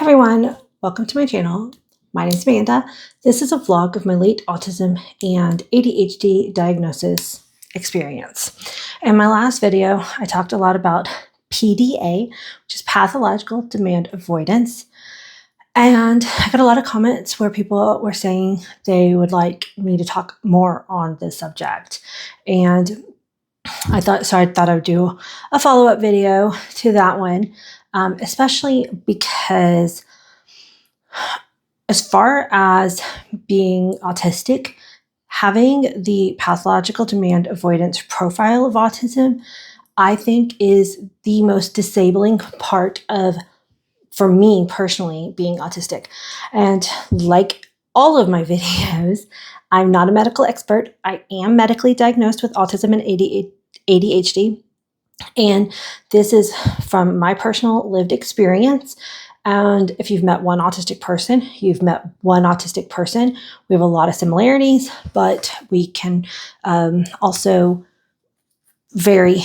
Everyone, welcome to my channel. My name is Amanda. This is a vlog of my late autism and ADHD diagnosis experience. In my last video, I talked a lot about PDA, which is Pathological Demand Avoidance. And I got a lot of comments where people were saying they would like me to talk more on this subject. And I thought I would do a follow-up video to that one, especially because as far as being autistic, having the pathological demand avoidance profile of autism, I think is the most disabling part of, for me personally, being autistic. And like all of my videos, I'm not a medical expert. I am medically diagnosed with autism and ADHD. And this is from my personal lived experience. And if you've met one autistic person, you've met one autistic person. We have a lot of similarities, but we can also vary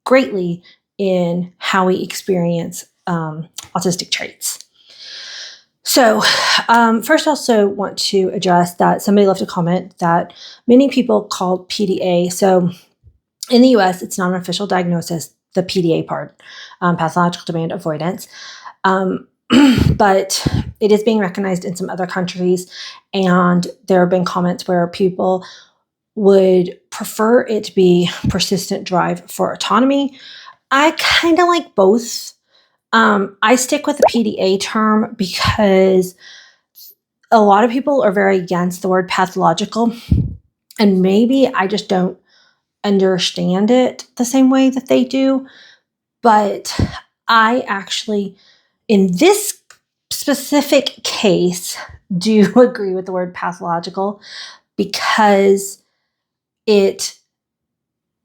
greatly in how we experience autistic traits. So first, I also want to address that somebody left a comment that many people call PDA. So in the US, it's not an official diagnosis, the PDA part, pathological demand avoidance. But it is being recognized in some other countries, and there have been comments where people would prefer it to be persistent drive for autonomy. I kind of like both. I stick with the PDA term because a lot of people are very against the word pathological, and maybe I just don't understand it the same way that they do. But I actually, in this specific case, do agree with the word pathological because it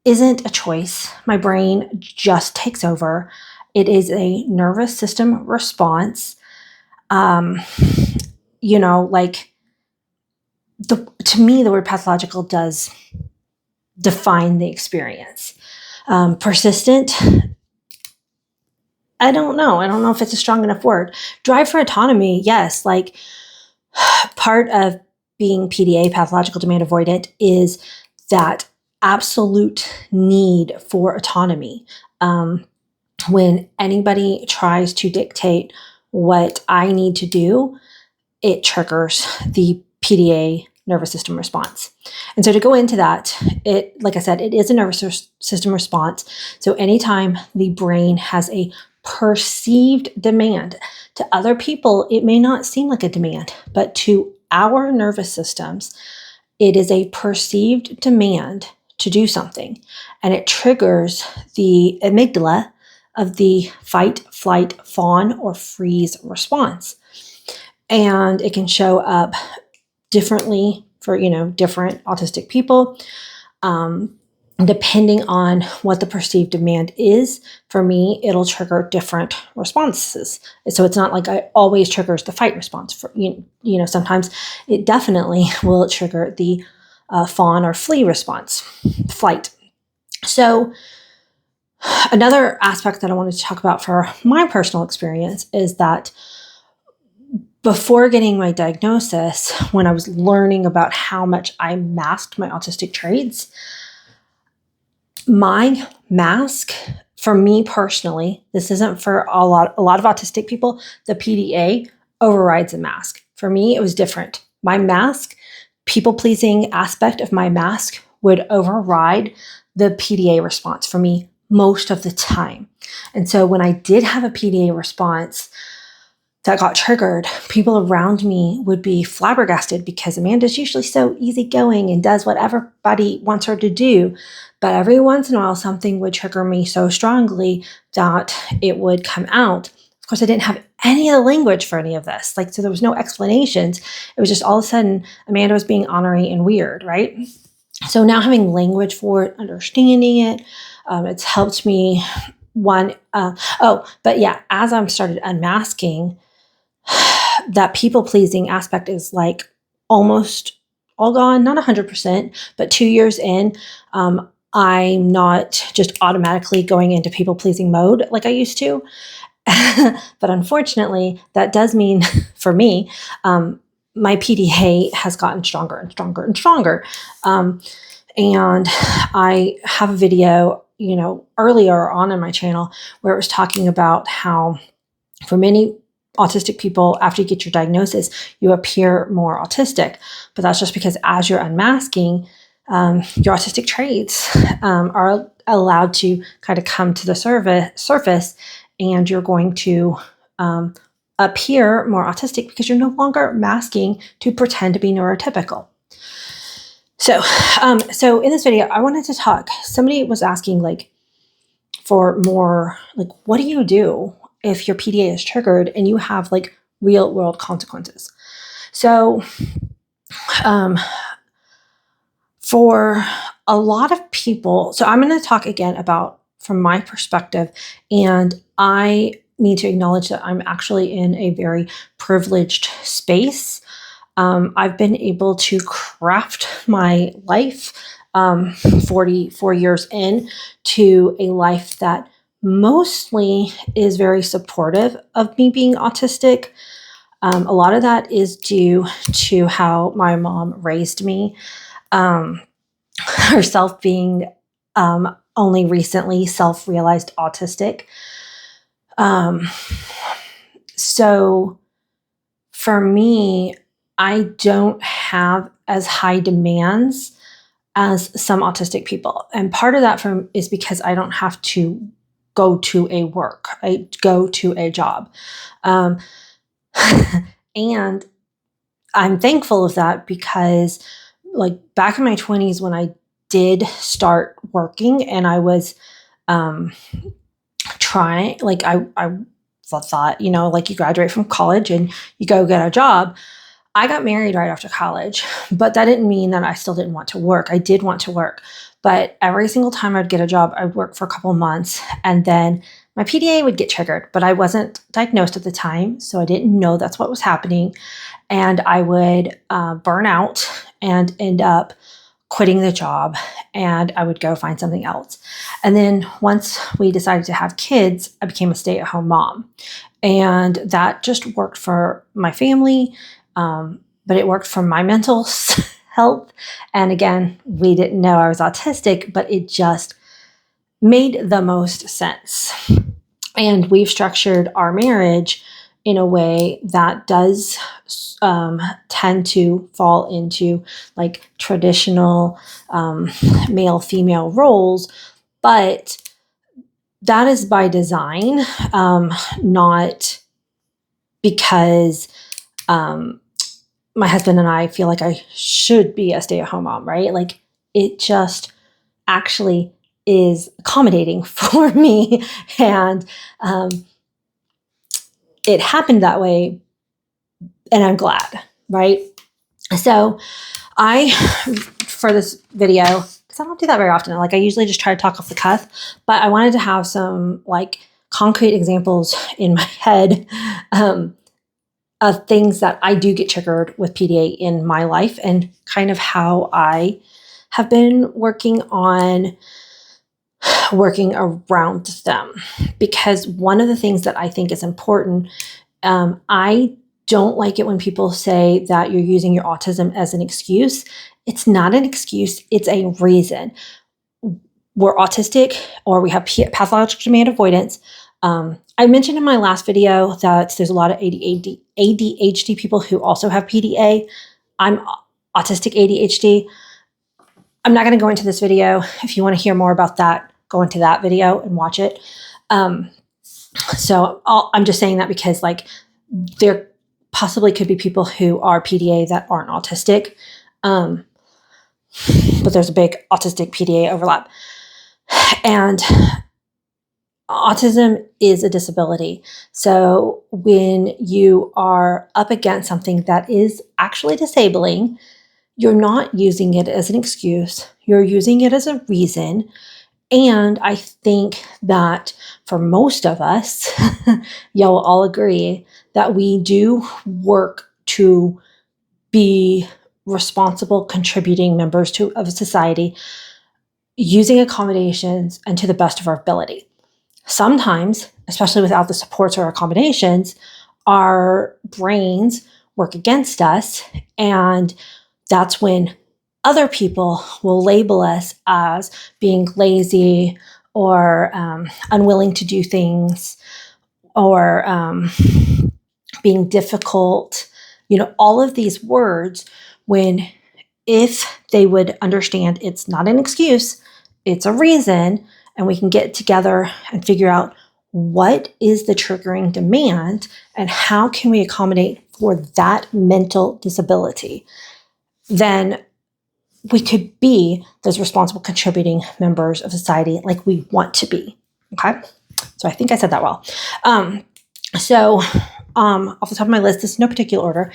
isn't a choice. My brain just takes over. It is a nervous system response. To me, the word pathological does define the experience. Persistent, I don't know. I don't know if it's a strong enough word. Drive for autonomy, yes. Like part of being PDA, pathological demand avoidant, is that absolute need for autonomy. When anybody tries to dictate what I need to do, it triggers the PDA nervous system response. And so to go into that, like I said, it is a nervous system response. So anytime the brain has a perceived demand, to other people, it may not seem like a demand, but to our nervous systems, it is a perceived demand to do something. And it triggers the amygdala of the fight, flight, fawn, or freeze response. And it can show up differently for, different autistic people, depending on what the perceived demand is. For me, it'll trigger different responses. So it's not like it always triggers the fight response. For sometimes it definitely will trigger the fawn or flee response, flight. So another aspect that I wanted to talk about for my personal experience is that before getting my diagnosis, when I was learning about how much I masked my autistic traits, my mask, for me personally, this isn't for a lot of autistic people, the PDA overrides the mask. For me, it was different. My mask, people-pleasing aspect of my mask would override the PDA response for me most of the time. And so when I did have a PDA response that got triggered, people around me would be flabbergasted because Amanda's usually so easygoing and does what everybody wants her to do. But every once in a while, something would trigger me so strongly that it would come out. Of course, I didn't have any of the language for any of this. So there was no explanations. It was just all of a sudden, Amanda was being ornery and weird, right? So now having language for it, understanding it, it's helped me as I've started unmasking, that people-pleasing aspect is like almost all gone, not 100%, but 2 years in, I'm not just automatically going into people-pleasing mode like I used to. But unfortunately, that does mean for me, my PDA has gotten stronger and stronger and stronger. And I have a video, earlier on in my channel where it was talking about how for many autistic people, after you get your diagnosis, you appear more autistic. But that's just because as you're unmasking, your autistic traits are allowed to kind of come to the surface, and you're going to appear more autistic because you're no longer masking to pretend to be neurotypical. So in this video, I wanted to talk. Somebody was asking for more, what do you do if your PDA is triggered and you have real world consequences? So for a lot of people, so I'm going to talk again about from my perspective, and I need to acknowledge that I'm actually in a very privileged space. I've been able to craft my life 44 years in to a life that mostly is very supportive of me being autistic. A lot of that is due to how my mom raised me, herself being only recently self-realized autistic. So for me, I don't have as high demands as some autistic people. And part of that is because I don't have to go to a work. I go to a job. And I'm thankful of that because back in my 20s when I did start working and I was trying, I thought, you graduate from college and you go get a job. I got married right after college, but that didn't mean that I still didn't want to work. I did want to work, but every single time I'd get a job, I'd work for a couple of months and then my PDA would get triggered, but I wasn't diagnosed at the time, so I didn't know that's what was happening. And I would burn out and end up quitting the job, and I would go find something else. And then once we decided to have kids, I became a stay-at-home mom. And that just worked for my family, but it worked for my mental health. And again, we didn't know I was autistic, but it just made the most sense. And we've structured our marriage in a way that does tend to fall into traditional male-female roles, but that is by design, not because my husband and I feel like I should be a stay-at-home mom, right? It just actually is accommodating for me, and it happened that way, and I'm glad, right? So for this video, because I don't do that very often, I usually just try to talk off the cuff, but I wanted to have some concrete examples in my head of things that I do get triggered with PDA in my life and kind of how I have been working around them. Because one of the things that I think is important, I don't like it when people say that you're using your autism as an excuse. It's not an excuse, it's a reason. We're autistic, or we have pathological demand avoidance. I mentioned in my last video that there's a lot of ADHD people who also have PDA. I'm autistic ADHD. I'm not going to go into this video. If you want to hear more about that, go into that video and watch it. So I'm just saying that because there possibly could be people who are PDA that aren't autistic, but there's a big autistic PDA overlap. And autism is a disability. So when you are up against something that is actually disabling, you're not using it as an excuse. You're using it as a reason. And I think that for most of us, y'all will all agree that we do work to be responsible, contributing members of society, using accommodations and to the best of our ability. sometimes, especially without the supports or accommodations, our brains work against us. And that's when other people will label us as being lazy or unwilling to do things, or being difficult, all of these words, when if they would understand it's not an excuse, it's a reason, and we can get together and figure out what is the triggering demand and how can we accommodate for that mental disability, then we could be those responsible contributing members of society like we want to be. Okay. So I think I said that well. Off the top of my list, this is no particular order,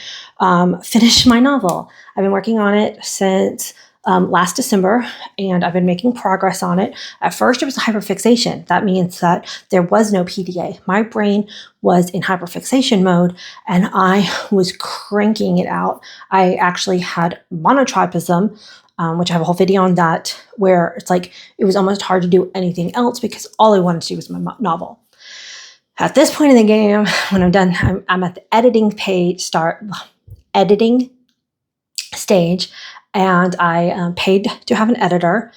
finish my novel. I've been working on it since last December, and I've been making progress on it. At first, it was hyperfixation. That means that there was no PDA. My brain was in hyperfixation mode, and I was cranking it out. I actually had monotropism, which I have a whole video on that, where it's like it was almost hard to do anything else because all I wanted to do was my novel. At this point in the game, when I'm done, I'm at the editing stage, and I paid to have an editor.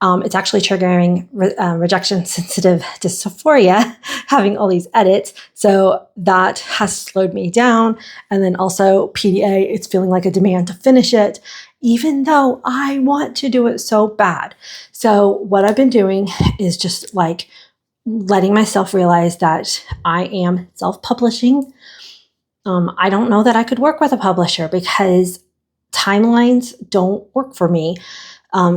It's actually triggering rejection-sensitive dysphoria, having all these edits. So that has slowed me down. And then also PDA, it's feeling like a demand to finish it, even though I want to do it so bad. So what I've been doing is just like letting myself realize that I am self-publishing. I don't know that I could work with a publisher because timelines don't work for me.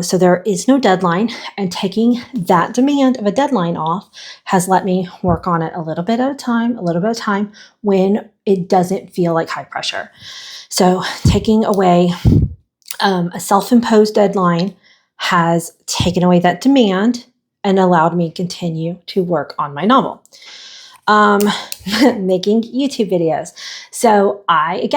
So there is no deadline, and taking that demand of a deadline off has let me work on it a little bit at a time when it doesn't feel like high pressure. So taking away a self-imposed deadline has taken away that demand and allowed me to continue to work on my novel. Making YouTube videos. So I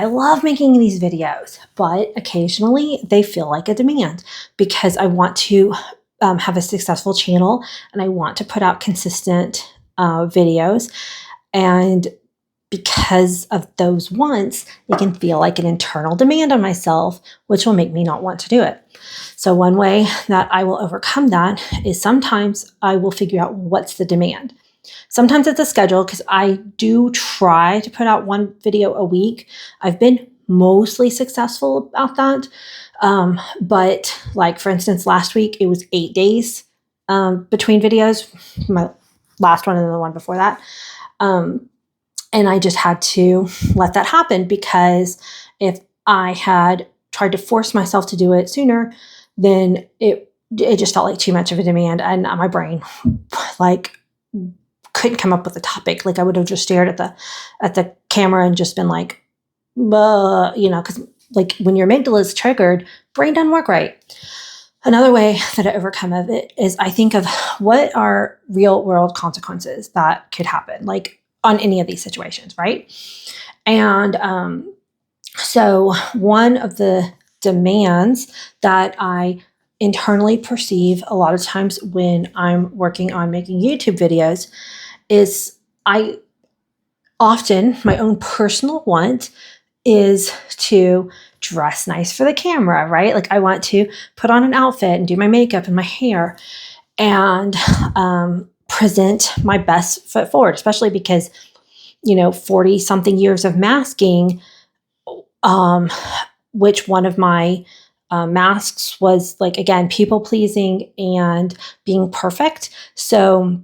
love making these videos, but occasionally they feel like a demand because I want to have a successful channel and I want to put out consistent videos. And because of those wants, it can feel like an internal demand on myself, which will make me not want to do it. So one way that I will overcome that is sometimes I will figure out what's the demand. Sometimes it's a schedule because I do try to put out one video a week. I've been mostly successful about that. But like, for instance, last week, it was 8 days between videos, my last one and the one before that. And I just had to let that happen because if I had tried to force myself to do it sooner, then it just felt like too much of a demand, and my brain like couldn't come up with a topic. Like I would have just stared at the camera and just been like, because like when your amygdala is triggered, brain doesn't work right. Another way that I overcome of it is I think of what are real world consequences that could happen, like on any of these situations, right? And so one of the demands that I internally perceive a lot of times when I'm working on making YouTube videos is my own personal want is to dress nice for the camera, right? Like I want to put on an outfit and do my makeup and my hair and present my best foot forward, especially because, 40 something years of masking, which one of my masks was like, again, people pleasing and being perfect. So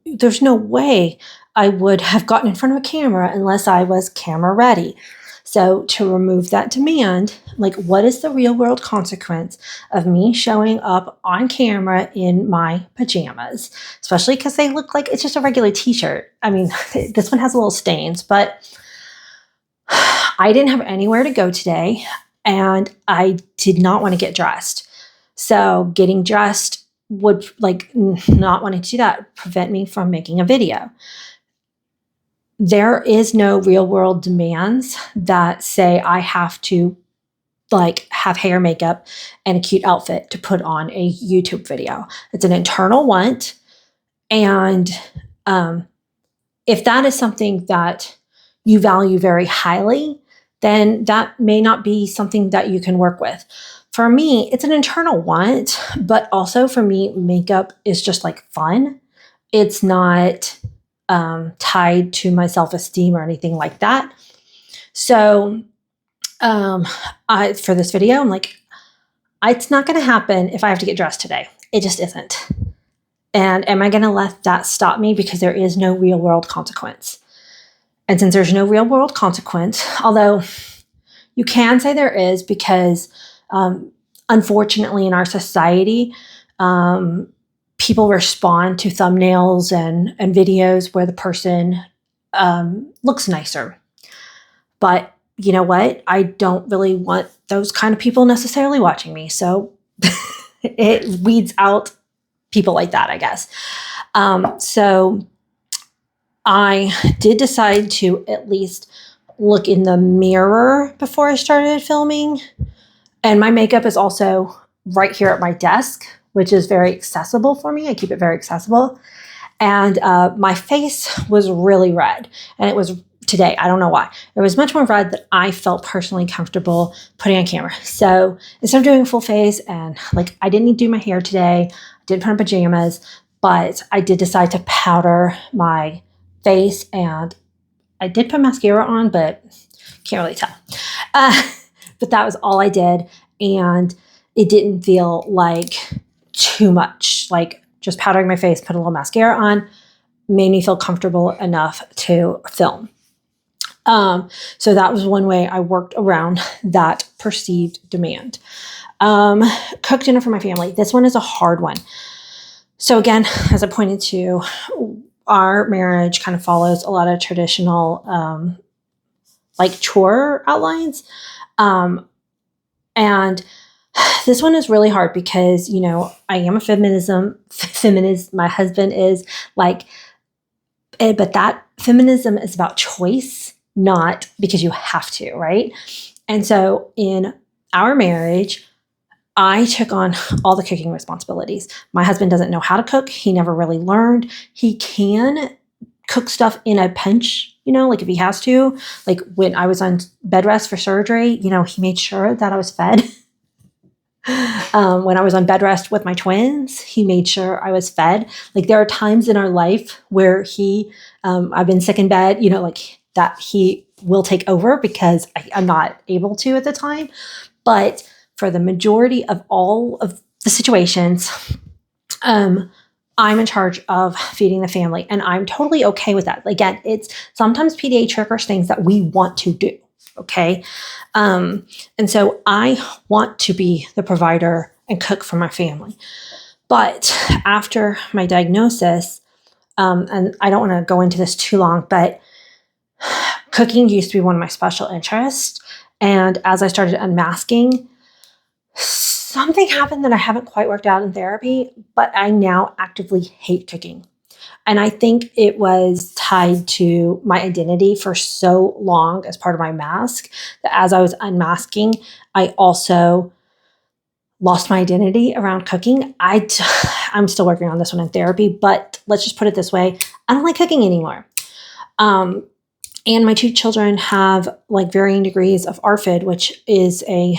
there's no way I would have gotten in front of a camera unless I was camera ready. So to remove that demand, like what is the real world consequence of me showing up on camera in my pajamas, especially because they look like it's just a regular t-shirt. I mean, this one has little stains, but I didn't have anywhere to go today and I did not want to get dressed. So getting dressed would not wanting to do that prevent me from making a video. There is no real world demands that say I have to have hair, makeup, and a cute outfit to put on a YouTube video. It's an internal want. And if that is something that you value very highly, then that may not be something that you can work with. For me, it's an internal want, but also for me, makeup is just like fun. It's not tied to my self-esteem or anything like that. So for this video, I'm like, it's not going to happen if I have to get dressed today. It just isn't. And am I going to let that stop me? Because there is no real world consequence. And since there's no real world consequence, although you can say there is, because unfortunately in our society, people respond to thumbnails and videos where the person looks nicer. But you know what? I don't really want those kind of people necessarily watching me. So it weeds out people like that, I guess. So I did decide to at least look in the mirror before I started filming. And my makeup is also right here at my desk, which is very accessible for me. I keep it very accessible. And my face was really red. And it was today, I don't know why. It was much more red that I felt personally comfortable putting on camera. So instead of doing a full face, and like I didn't do my hair today, I didn't put on pajamas, but I did decide to powder my face, and I did put mascara on, but can't really tell. But that was all I did, and it didn't feel like too much. Like just powdering my face, put a little mascara on, made me feel comfortable enough to film. So that was one way I worked around that perceived demand. Cook dinner for my family. This one is a hard one. So again, as I pointed to, our marriage kind of follows a lot of traditional, like chore outlines. And this one is really hard because, you know, I am a feminist. My husband is like, but that feminism is about choice, not because you have to, right? And so in our marriage, I took on all the cooking responsibilities. My husband doesn't know how to cook. He never really learned. He can cook stuff in a pinch, you know, like if he has to. Like when I was on bed rest for surgery, you know, he made sure that I was fed. When I was on bed rest with my twins, he made sure I was fed. Like there are times in our life where I've been sick in bed, you know, like that he will take over because I'm not able to at the time. But for the majority of all of the situations, I'm in charge of feeding the family, and I'm totally okay with that. Again, it's sometimes PDA triggers things that we want to do. Okay. And so I want to be the provider and cook for my family. But after my diagnosis, and I don't want to go into this too long, but cooking used to be one of my special interests. And as I started unmasking, something happened that I haven't quite worked out in therapy, but I now actively hate cooking. And I think it was tied to my identity for so long as part of my mask that as I was unmasking, I also lost my identity around cooking. I'm still working on this one in therapy, but let's just put it this way. I don't like cooking anymore. And my two children have like varying degrees of ARFID, which is a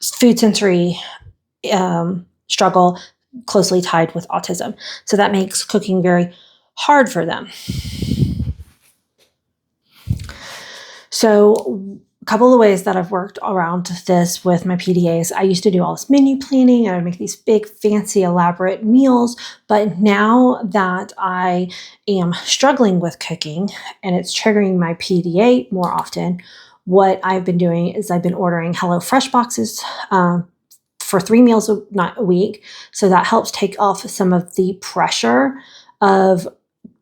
food sensory struggle closely tied with autism. So that makes cooking very hard for them. So a couple of ways that I've worked around this with my PDAs, I used to do all this menu planning. I would make these big, fancy, elaborate meals. But now that I am struggling with cooking and it's triggering my PDA more often, what I've been doing is I've been ordering HelloFresh boxes for 3 meals a week. So that helps take off some of the pressure of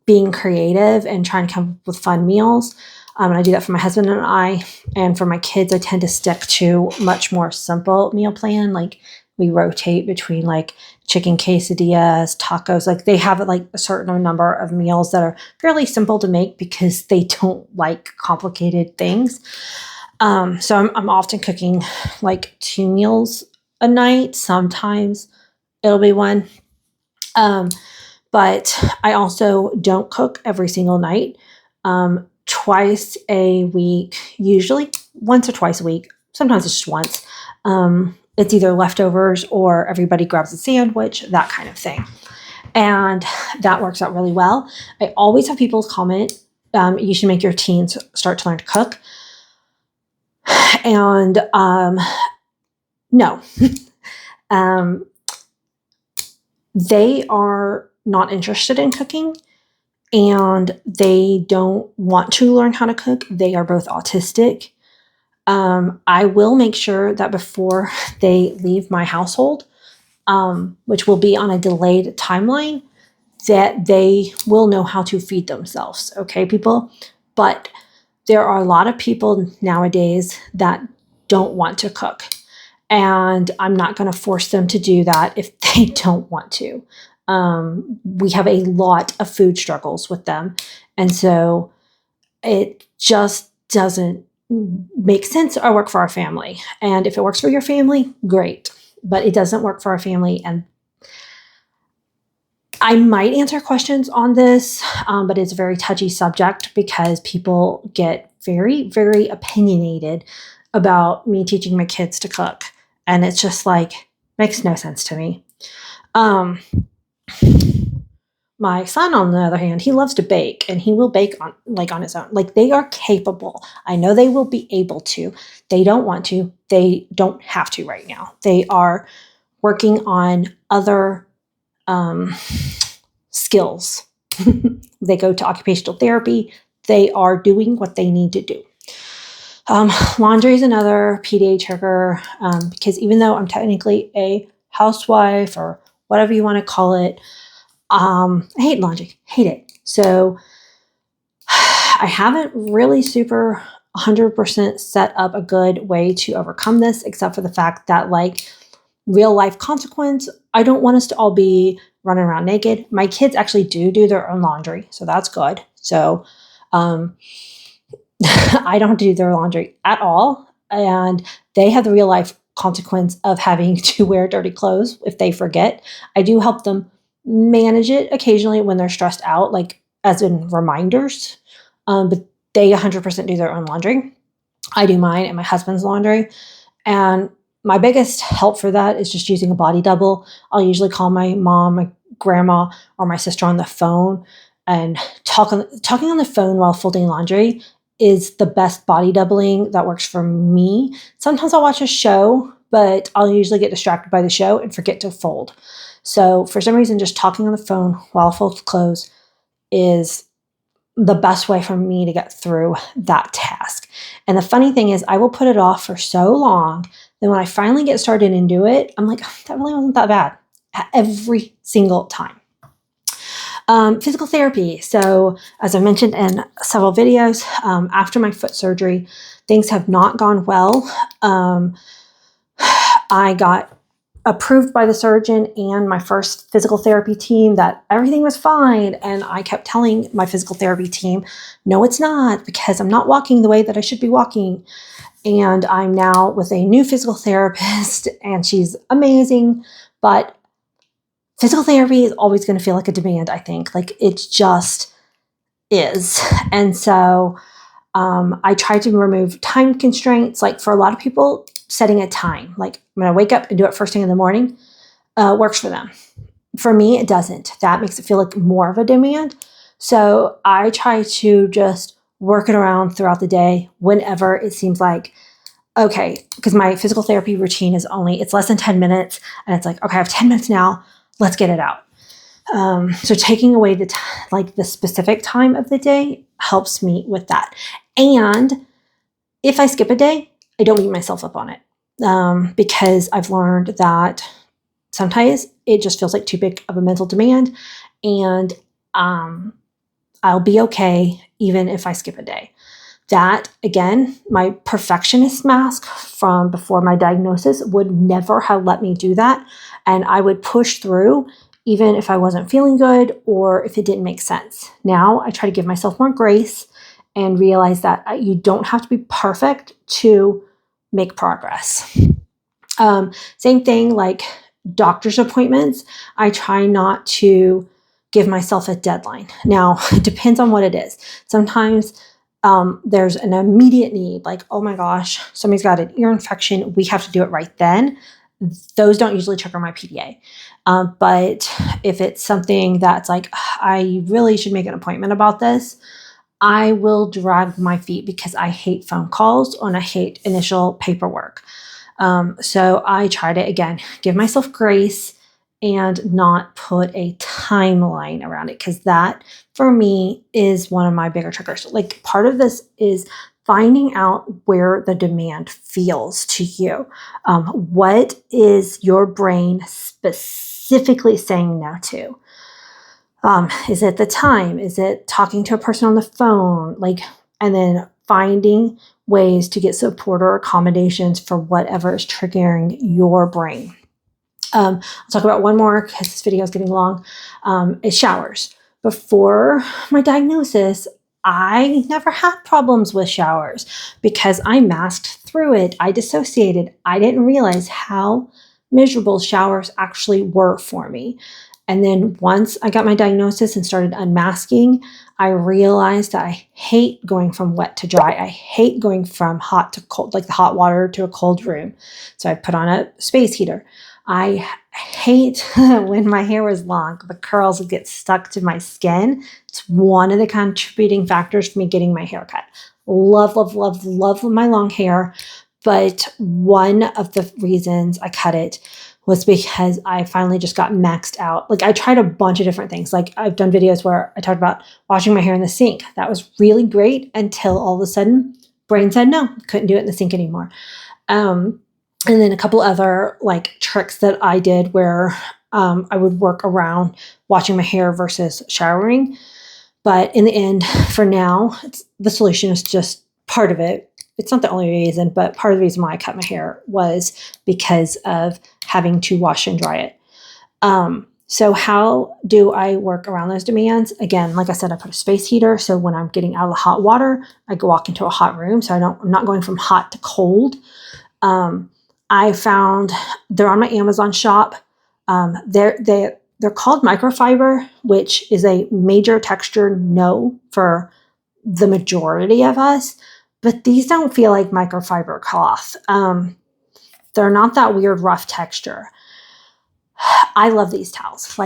being creative and trying to come up with fun meals. And I do that for my husband and I. And for my kids, I tend to stick to much more simple meal plan. Like we rotate between like chicken quesadillas, tacos. Like they have like a certain number of meals that are fairly simple to make because they don't like complicated things. So I'm often cooking like 2 meals a night. Sometimes it'll be 1. but I also don't cook every single night. Twice a week, usually once or twice a week. Sometimes it's just once. It's either leftovers or everybody grabs a sandwich, that kind of thing. And that works out really well. I always have people comment, you should make your teens start to learn to cook. And no. They are not interested in cooking, and they don't want to learn how to cook. They are both autistic. I will make sure that before they leave my household, which will be on a delayed timeline, that they will know how to feed themselves. Okay, people? But there are a lot of people nowadays that don't want to cook. And I'm not going to force them to do that if they don't want to. We have a lot of food struggles with them. And so it just doesn't make sense or work for our family. And if it works for your family, great. But it doesn't work for our family. And I might answer questions on this, but it's a very touchy subject because people get very, very opinionated about me teaching my kids to cook. And it's just like, makes no sense to me. My son, on the other hand, he loves to bake, and he will bake on his own. Like, they are capable. I know they will be able to. They don't want to. They don't have to right now. They are working on other skills. They go to occupational therapy. They are doing what they need to do. Laundry is another PDA trigger, because even though I'm technically a housewife or whatever you want to call it, I hate laundry, hate it. So I haven't really super 100% set up a good way to overcome this, except for the fact that, like, real life consequence, I don't want us to all be running around naked. My kids actually do their own laundry, so that's good. So I don't do their laundry at all, and they have the real life consequence of having to wear dirty clothes if they forget. I do help them manage it occasionally when they're stressed out, like as in reminders, but they 100% do their own laundry. I do mine and my husband's laundry, and my biggest help for that is just using a body double. I'll usually call my mom, my grandma, or my sister on the phone, and talking on the phone while folding laundry is the best body doubling that works for me. Sometimes I'll watch a show, but I'll usually get distracted by the show and forget to fold. So for some reason, just talking on the phone while I fold clothes is the best way for me to get through that task. And the funny thing is, I will put it off for so long, then when I finally get started and do it, I'm like, oh, that really wasn't that bad every single time. Physical therapy. So as I mentioned in several videos, after my foot surgery, things have not gone well. I got approved by the surgeon and my first physical therapy team that everything was fine. And I kept telling my physical therapy team, no, it's not, because I'm not walking the way that I should be walking. And I'm now with a new physical therapist, and she's amazing. But physical therapy is always going to feel like a demand, I think. Like, it just is. And so I try to remove time constraints. Like, for a lot of people, setting a time, like I'm going to wake up and do it first thing in the morning, works for them. For me, it doesn't. That makes it feel like more of a demand. So I try to just work it around throughout the day whenever it seems like, okay, because my physical therapy routine is it's less than 10 minutes. And it's like, okay, I have 10 minutes now. Let's get it out. So taking away the specific time of the day helps me with that. And if I skip a day, I don't beat myself up on it, because I've learned that sometimes it just feels like too big of a mental demand, and I'll be okay even if I skip a day. That, again, my perfectionist mask from before my diagnosis would never have let me do that, and I would push through even if I wasn't feeling good or if it didn't make sense. Now I try to give myself more grace and realize that you don't have to be perfect to make progress. Same thing, like doctor's appointments. I try not to give myself a deadline. Now, it depends on what it is. Sometimes there's an immediate need, like, oh my gosh, somebody's got an ear infection. We have to do it right then. Those don't usually trigger my PDA. But if it's something that's like, I really should make an appointment about this, I will drag my feet because I hate phone calls and I hate initial paperwork. So I try to, again, give myself grace and not put a timeline around it, because that for me is one of my bigger triggers. Like, part of this is finding out where the demand feels to you. What is your brain specifically saying no to? Is it the time? Is it talking to a person on the phone? And then finding ways to get support or accommodations for whatever is triggering your brain. I'll talk about one more because this video is getting long, is showers. Before my diagnosis, I never had problems with showers because I masked through it. I dissociated. I didn't realize how miserable showers actually were for me. And then once I got my diagnosis and started unmasking, I realized that I hate going from wet to dry. I hate going from hot to cold, like the hot water to a cold room. So I put on a space heater. I hate when my hair was long, the curls would get stuck to my skin. It's one of the contributing factors for me getting my hair cut. Love, love, love, love my long hair. But one of the reasons I cut it was because I finally just got maxed out. Like, I tried a bunch of different things. Like, I've done videos where I talked about washing my hair in the sink. That was really great until all of a sudden, brain said no, couldn't do it in the sink anymore. And then a couple other tricks that I did where I would work around washing my hair versus showering. But in the end, for now, the solution is just part of it. It's not the only reason, but part of the reason why I cut my hair was because of having to wash and dry it. So how do I work around those demands? Again, like I said, I put a space heater. So when I'm getting out of the hot water, I go walk into a hot room. So I'm not going from hot to cold. I found they're on my Amazon shop. They're called microfiber, which is a major texture no for the majority of us. But these don't feel like microfiber cloth. They're not that weird rough texture. I love these towels.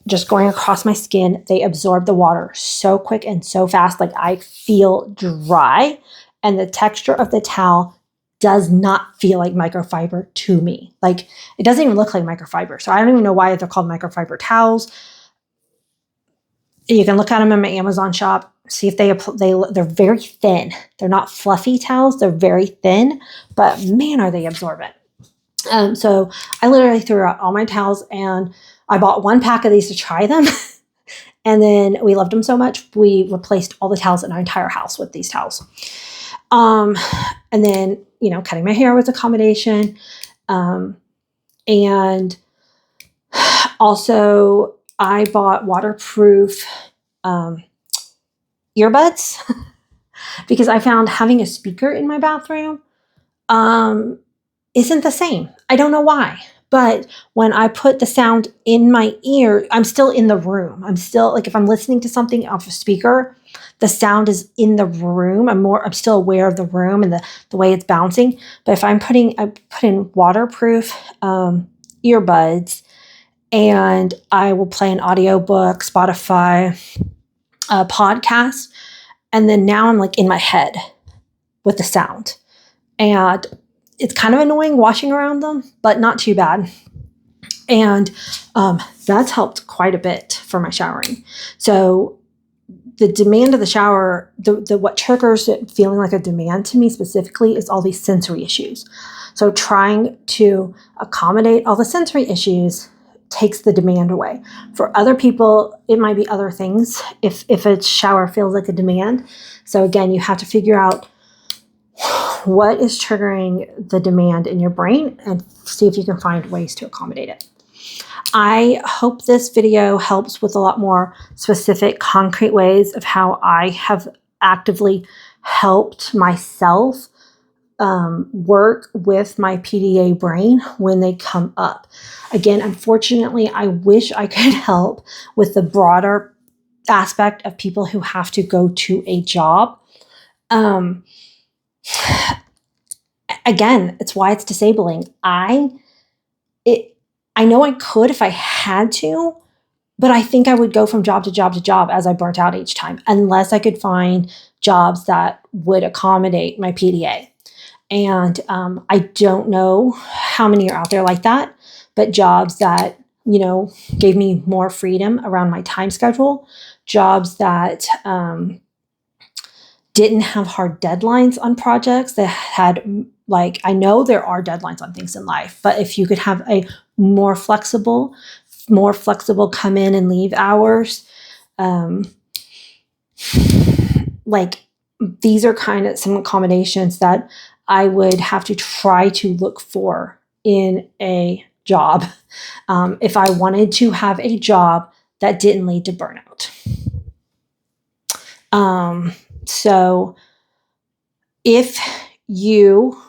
Just going across my skin, they absorb the water so quick and so fast. I feel dry, and the texture of the towel does not feel like microfiber to me. It doesn't even look like microfiber. So I don't even know why they're called microfiber towels. You can look at them in my Amazon shop, see if they're very thin. They're not fluffy towels. They're very thin, but man, are they absorbent. So I literally threw out all my towels, and I bought one pack of these to try them. And then we loved them so much, we replaced all the towels in our entire house with these towels. And then, cutting my hair was accommodation. And also I bought waterproof earbuds because I found having a speaker in my bathroom isn't the same. I don't know why. But when I put the sound in my ear, I'm still in the room. I'm still, if I'm listening to something off a speaker, the sound is in the room. I'm still aware of the room and the way it's bouncing. But if I put in waterproof earbuds, and I will play an audiobook, Spotify, a podcast, and then now I'm in my head with the sound. And it's kind of annoying washing around them, but not too bad. And that's helped quite a bit for my showering. So the demand of the shower, what triggers it feeling like a demand to me specifically is all these sensory issues. So trying to accommodate all the sensory issues takes the demand away. For other people, it might be other things if a shower feels like a demand. So again, you have to figure out what is triggering the demand in your brain and see if you can find ways to accommodate it. I hope this video helps with a lot more specific, concrete ways of how I have actively helped myself work with my PDA brain when they come up. Again, unfortunately, I wish I could help with the broader aspect of people who have to go to a job. Again, it's why it's disabling. I know I could if I had to, but I think I would go from job to job to job as I burnt out each time, unless I could find jobs that would accommodate my PDA. And I don't know how many are out there like that, but jobs that, gave me more freedom around my time schedule, jobs that didn't have hard deadlines on projects, that had, I know there are deadlines on things in life, but if you could have a more flexible come in and leave hours, these are kind of some accommodations that I would have to try to look for in a job if I wanted to have a job that didn't lead to burnout. So if you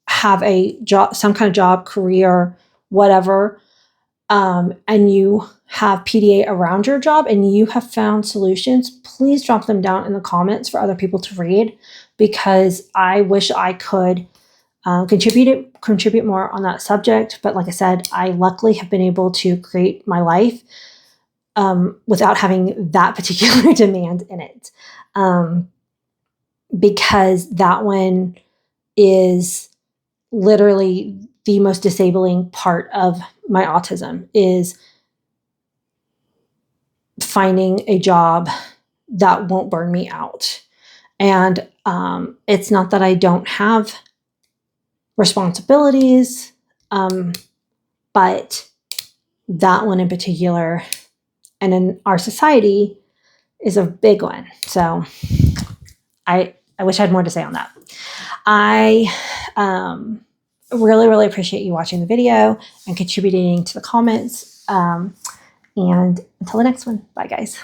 have a job, some kind of job, career, whatever, and you have PDA around your job and you have found solutions, please drop them down in the comments for other people to read, because I wish I could contribute more on that subject. But like I said, I luckily have been able to create my life without having that particular demand in it, because that one is literally the most disabling part of my autism, is finding a job that won't burn me out. And it's not that I don't have responsibilities, but that one in particular, and in our society, is a big one. So I wish I had more to say on that. I really, really appreciate you watching the video and contributing to the comments. And until the next one, bye guys.